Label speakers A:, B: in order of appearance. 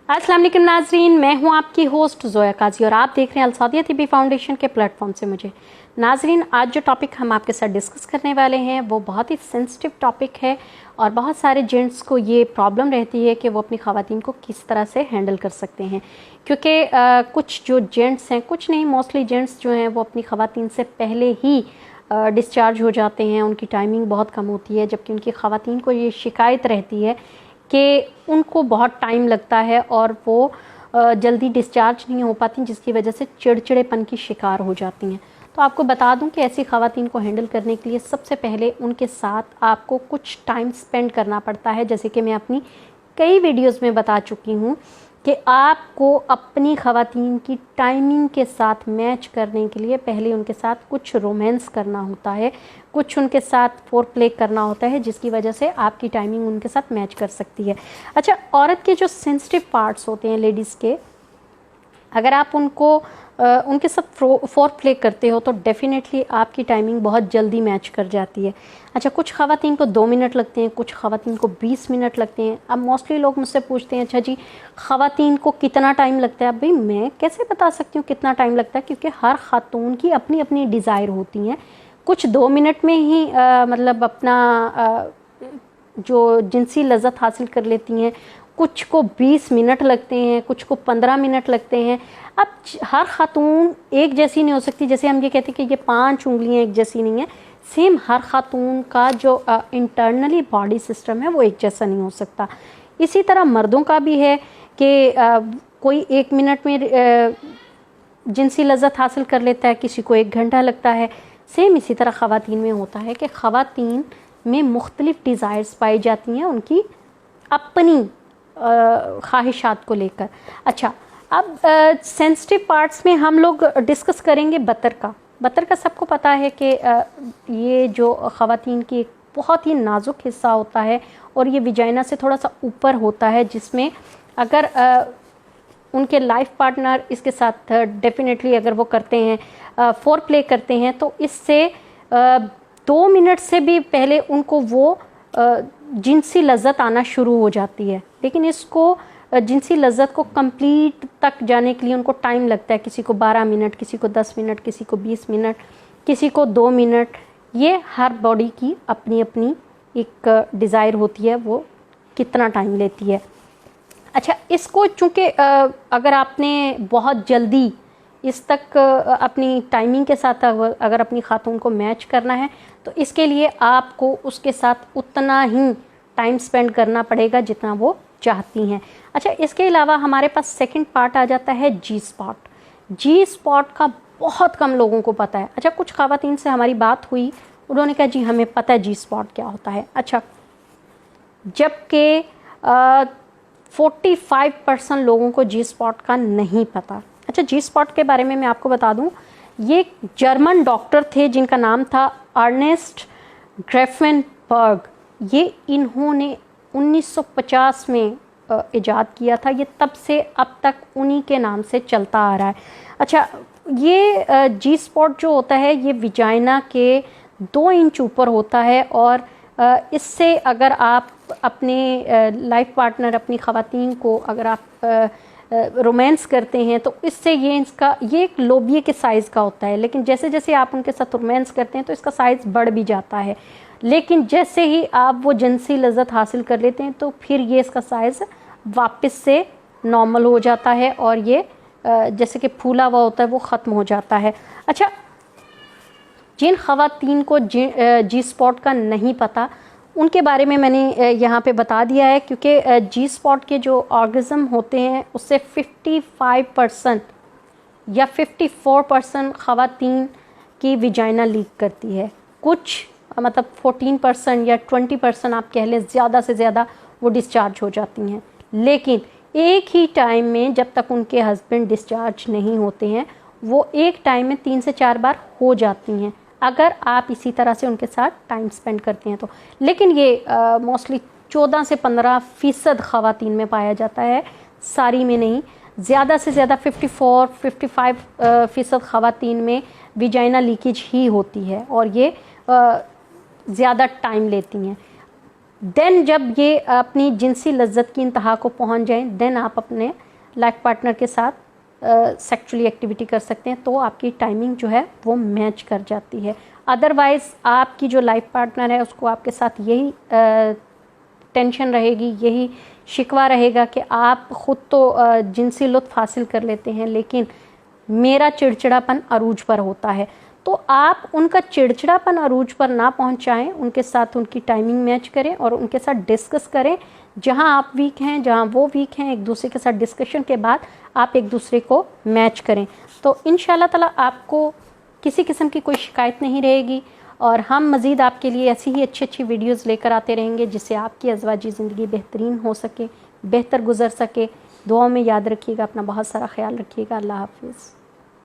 A: अस्सलाम वालेकुम नाजरीन, मैं हूं आपकी होस्ट ज़ोया काजी और आप देख रहे हैं अलसादिया तिब्बी फाउंडेशन के प्लेटफॉर्म से मुझे। नाजरीन, आज जो टॉपिक हम आपके साथ डिस्कस करने वाले हैं वो बहुत ही सेंसिटिव टॉपिक है और बहुत सारे जेंट्स को ये प्रॉब्लम रहती है कि वो अपनी ख़वातीन को किस तरह से हैंडल कर सकते हैं, क्योंकि कुछ जो जेंट्स हैं, कुछ नहीं मोस्टली जेंट्स जो हैं वो अपनी ख़वातीन से पहले ही डिस्चार्ज हो जाते हैं। उनकी टाइमिंग बहुत कम होती है, जबकि उनकी ख़वातीन को ये शिकायत रहती है कि उनको बहुत टाइम लगता है और वो जल्दी डिस्चार्ज नहीं हो पाती, जिसकी वजह से चिड़चिड़ेपन की शिकार हो जाती हैं। तो आपको बता दूं कि ऐसी ख़वातीन को हैंडल करने के लिए सबसे पहले उनके साथ आपको कुछ टाइम स्पेंड करना पड़ता है। जैसे कि मैं अपनी कई वीडियोस में बता चुकी हूँ कि आपको अपनी ख़वातीन की टाइमिंग के साथ मैच करने के लिए पहले उनके साथ कुछ रोमांस करना होता है, कुछ उनके साथ फोर प्ले करना होता है, जिसकी वजह से आपकी टाइमिंग उनके साथ मैच कर सकती है। अच्छा, औरत के जो सेंसिटिव पार्ट्स होते हैं लेडीज़ के, अगर आप उनके साथ फोर प्ले करते हो तो डेफिनेटली आपकी टाइमिंग बहुत जल्दी मैच कर जाती है। अच्छा, कुछ ख़वातीन को 2 मिनट लगते हैं, कुछ ख़वातीन को 20 मिनट लगते हैं। अब मोस्टली लोग मुझसे पूछते हैं, अच्छा जी ख़वातीन को कितना टाइम लगता है? अब भाई मैं कैसे बता सकती हूँ कितना टाइम लगता है, क्योंकि हर ख़ातून की अपनी अपनी डिज़ायर होती हैं। कुछ 2 मिनट में ही मतलब अपना जो जिनसी लज़्ज़त हासिल कर लेती हैं, कुछ को 20 मिनट लगते हैं, कुछ को 15 मिनट लगते हैं। अब हर ख़ातून एक जैसी नहीं हो सकती। जैसे हम ये कहते हैं कि ये 5 उंगलियां एक जैसी नहीं है, सेम हर ख़ातून का जो इंटरनली बॉडी सिस्टम है वो एक जैसा नहीं हो सकता। इसी तरह मर्दों का भी है कि कोई 1 मिनट में जिनसी लज़्ज़त हासिल कर लेता है, किसी को 1 घंटा लगता है। सेम इसी तरह ख़वातीन में होता है कि ख़वातीन में मुख्तलिफ़ डिज़ायर्स पाई जाती हैं उनकी अपनी ख्वाहिशात को लेकर। अच्छा, अब सेंसिटिव पार्ट्स में हम लोग डिस्कस करेंगे बतर का। बतर का सबको पता है कि ये जो ख़वातीन की एक बहुत ही नाजुक हिस्सा होता है और ये विजाइना से थोड़ा सा ऊपर होता है, जिसमें अगर उनके लाइफ पार्टनर इसके साथ डेफिनेटली अगर वो करते हैं फोर प्ले करते हैं तो इससे 2 मिनट से भी पहले उनको वो जिनसी लज़्ज़त आना शुरू हो जाती है। लेकिन इसको जिनसी लज़्ज़त को कंप्लीट तक जाने के लिए उनको टाइम लगता है। किसी को 12 मिनट, किसी को 10 मिनट, किसी को 20 मिनट, किसी को 2 मिनट। ये हर बॉडी की अपनी अपनी एक डिज़ायर होती है वो कितना टाइम लेती है। अच्छा, इसको चूँकि अगर आपने बहुत जल्दी इस तक अपनी टाइमिंग के साथ अगर अपनी ख़ातून को मैच करना है तो इसके लिए आपको उसके साथ उतना ही टाइम स्पेंड करना पड़ेगा जितना वो चाहती हैं। अच्छा, इसके अलावा हमारे पास सेकंड पार्ट आ जाता है जी स्पॉट। जी स्पॉट का बहुत कम लोगों को पता है। अच्छा, कुछ ख़वातीन से हमारी बात हुई, उन्होंने कहा जी हमें पता है जी स्पॉट क्या होता है। अच्छा, जबकि 45% लोगों को जी स्पॉट का नहीं पता। अच्छा, जी स्पॉट के बारे में मैं आपको बता दूं, ये जर्मन डॉक्टर थे जिनका नाम था अर्नेस्ट ग्रेफेनबर्ग। ये इन्होंने 1950 में इजाद किया था। ये तब से अब तक उन्हीं के नाम से चलता आ रहा है। अच्छा, ये जी स्पॉट जो होता है ये विजाइना के 2 इंच ऊपर होता है और इससे अगर आप अपने लाइफ पार्टनर, अपनी ख़वातीन को अगर आप रोमांस करते हैं तो इससे ये एक लोबिये के साइज़ का होता है। लेकिन जैसे जैसे आप उनके साथ रोमांस करते हैं तो इसका साइज़ बढ़ भी जाता है। लेकिन जैसे ही आप वो जिनसी लज़्ज़त हासिल कर लेते हैं तो फिर ये इसका साइज़ वापस से नॉर्मल हो जाता है और ये जैसे कि फूला हुआ होता है वो ख़त्म हो जाता है। अच्छा, जिन ख़वातीन को जी स्पॉट का नहीं पता उनके बारे में मैंने यहाँ पे बता दिया है, क्योंकि जी स्पॉट के जो ऑर्गेज़म होते हैं उससे 55% या 54% ख़वातीन की विजाइना लीक करती है। कुछ मतलब 14% या 20% आप कह लें, ज़्यादा से ज़्यादा वो डिस्चार्ज हो जाती हैं। लेकिन एक ही टाइम में जब तक उनके हस्बैंड डिस्चार्ज नहीं होते हैं वो एक टाइम में 3 से 4 बार हो जाती हैं, अगर आप इसी तरह से उनके साथ टाइम स्पेंड करते हैं तो। लेकिन ये मोस्टली 14 से 15% ख़वातीन में पाया जाता है, सारी में नहीं। ज़्यादा से ज़्यादा 54-55% ख़वातीन में विजाइना लीकेज ही होती है और ये ज़्यादा टाइम लेती हैं। देन जब ये अपनी जिनसी लज्जत की इंतहा को पहुंच जाएं, देन आप अपने लाइफ पार्टनर के साथ सेक्सुअली एक्टिविटी कर सकते हैं, तो आपकी टाइमिंग जो है वो मैच कर जाती है। अदरवाइज़ आपकी जो लाइफ पार्टनर है उसको आपके साथ यही टेंशन रहेगी, यही शिकवा रहेगा कि आप ख़ुद तो जिनसी लुत्फ़ हासिल कर लेते हैं लेकिन मेरा चिड़चिड़ापन अरूज पर होता है। तो आप उनका चिड़चिड़ापन अरूज पर ना पहुंचाएं, उनके साथ उनकी टाइमिंग मैच करें और उनके साथ डिस्कस करें। जहां आप वीक हैं, जहां वो वीक हैं, एक दूसरे के साथ डिस्कशन के बाद आप एक दूसरे को मैच करें। तो इंशाल्लाह ताला आपको किसी किस्म की कोई शिकायत नहीं रहेगी और हम मज़ीद आपके लिए ऐसी ही अच्छी अच्छी वीडियोज़ लेकर आते रहेंगे जिससे आपकी अज़वाजी ज़िंदगी बेहतरीन हो सके, बेहतर गुजर सके। दुआओं में याद रखिएगा, अपना बहुत सारा ख्याल रखिएगा। अल्लाह हाफिज़।